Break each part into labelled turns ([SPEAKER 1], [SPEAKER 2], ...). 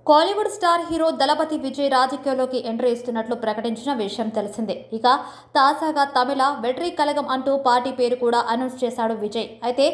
[SPEAKER 1] Kollywood star hero దళపతి విజయ్ రాజకీయాల్లోకి entry ఇస్తున్నట్లు ప్రకటించిన విషయం తెలిసిందే. ఇక తాజాగా తమిళ వెట్రి కళగం అంటూ పార్టీ పేరు కూడా అనౌన్స్ చేశాడు విజయ్. అయితే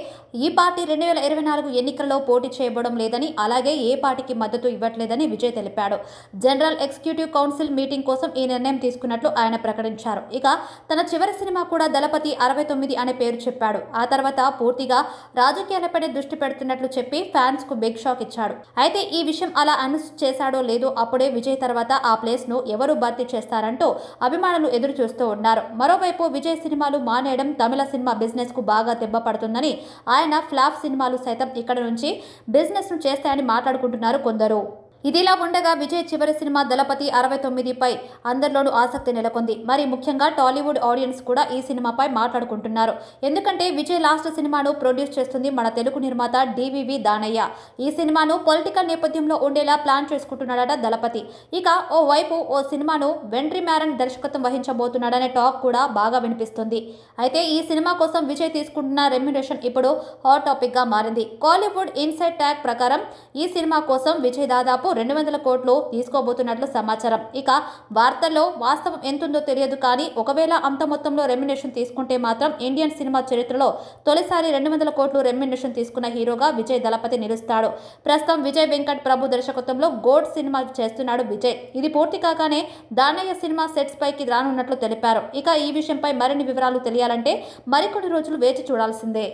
[SPEAKER 1] ఈ పార్టీ 2024 ఎన్నికల్లో పోటీ చేయబడం లేదని, అలాగే ఏ పార్టీకి మద్దతు ఇవ్వట్లేదని విజయ్ తెలిపాడు. జనరల్ ఎగ్జిక్యూటివ్ కౌన్సిల్ మీటింగ్ కోసం ఈ నిర్ణయం తీసుకున్నట్లు ఆయన ప్రకటించారు. ఇక తన చివరి సినిమా కూడా దళపతి 69 అనే పేరు చెప్పాడు. ఆ తర్వాత పూర్తిగా రాజకీయాలపైనే దృష్టి పెడుతున్నట్లు చెప్పి ఫ్యాన్స్ కు బిగ్ షాక్ ఇచ్చాడు. అయితే ఈ విషయం అలా అనౌన్స్ చేశాడో లేదో అప్పుడే విజయ్ తర్వాత ఆ ప్లేస్ ను ఎవరు భర్తీ చేస్తారంటూ అభిమానులు ఎదురు చూస్తూ ఉన్నారు. మరోవైపు విజయ్ సినిమాలు మానేయడం తమిళ సినిమా బిజినెస్ కు బాగా దెబ్బ పడుతుందని, ఆయన ఫ్లాప్ సినిమాలు సైతం ఇక్కడ నుంచి బిజినెస్ ను చేస్తాయని మాట్లాడుకుంటున్నారు కొందరు. ఇదిలా ఉండగా విజయ్ చివరి సినిమా దళపతి 69పై అందరిలోనూ ఆసక్తి నెలకొంది. మరి ముఖ్యంగా టాలీవుడ్ ఆడియన్స్ కూడా ఈ సినిమాపై మాట్లాడుకుంటున్నారు. ఎందుకంటే విజయ్ లాస్ట్ సినిమాను ప్రొడ్యూస్ చేస్తుంది మన తెలుగు నిర్మాత డివివి దానయ్య. ఈ సినిమాను పొలిటికల్ నేపథ్యంలో ఉండేలా ప్లాన్ చేసుకుంటున్నాడట దళపతి. ఇక ఓ వైపు ఓ సినిమాను వెంట్రి మ్యారన్ దర్శకత్వం వహించబోతున్నాడనే టాక్ కూడా బాగా వినిపిస్తుంది. అయితే ఈ సినిమా కోసం విజయ్ తీసుకుంటున్న రెమ్యునరేషన్ ఇప్పుడు హాట్ టాపిక్ గా మారింది. కాలీవుడ్ ఇన్సైడ్ ట్యాగ్ ప్రకారం ఈ సినిమా కోసం విజయ్ దాదాపు 200 కోట్లు తీసుకోబోతున్నట్లు సమాచారం. ఇక వార్తల్లో వాస్తవం ఎంతుందో తెలియదు కానీ ఒకవేళ అంత మొత్తంలో రెమ్యునరేషన్ తీసుకుంటే మాత్రం ఇండియన్ సినిమా చరిత్రలో తొలిసారి 200 కోట్లు రెమ్యునరేషన్ తీసుకున్న హీరోగా విజయ్ దళపతి నిలుస్తాడు. ప్రస్తుతం విజయ్ వెంకట్ ప్రభు దర్శకత్వంలో గోడ్ సినిమా చేస్తున్నాడు విజయ్. ఇది పూర్తి కాగానే దానయ్య సినిమా సెట్స్ పైకి రానున్నట్లు తెలిపారు. ఇక ఈ విషయంపై మరిన్ని వివరాలు తెలియాలంటే మరికొన్ని రోజులు వేచి చూడాల్సిందే.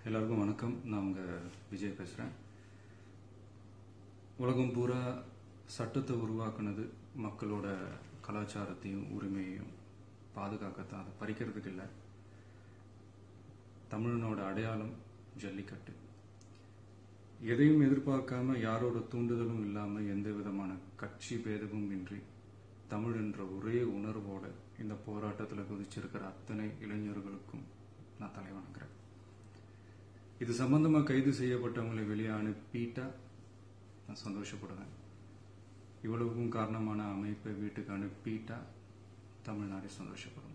[SPEAKER 2] எல்லாருக்கும் வணக்கம். நான் உங்கள் விஜய் பேசுகிறேன். உலகம் பூரா சட்டத்தை உருவாக்குனது மக்களோட கலாச்சாரத்தையும் உரிமையையும் பாதுகாக்கத்தான், அதை பறிக்கிறதுக்கு இல்லை. தமிழனோட அடையாளம் ஜல்லிக்கட்டு. எதையும் எதிர்பார்க்காம, யாரோட தூண்டுதலும் இல்லாமல், எந்த விதமான கட்சி பேதமும் இன்றி தமிழ் என்ற ஒரே உணர்வோட இந்த போராட்டத்தில் குதிச்சிருக்கிற அத்தனை இளைஞர்களுக்கும் நான் தலை வணங்குறேன். இது சம்பந்தமா கைது செய்யப்பட்டவங்களை வெளியே அனுப்பிட்டா நான் சந்தோஷப்படுவேன். இவ்வளவுக்கும் காரணமான அமைப்பை வீட்டுக்கு அனுப்பிட்டா தமிழ்நாடே சந்தோஷப்படும்.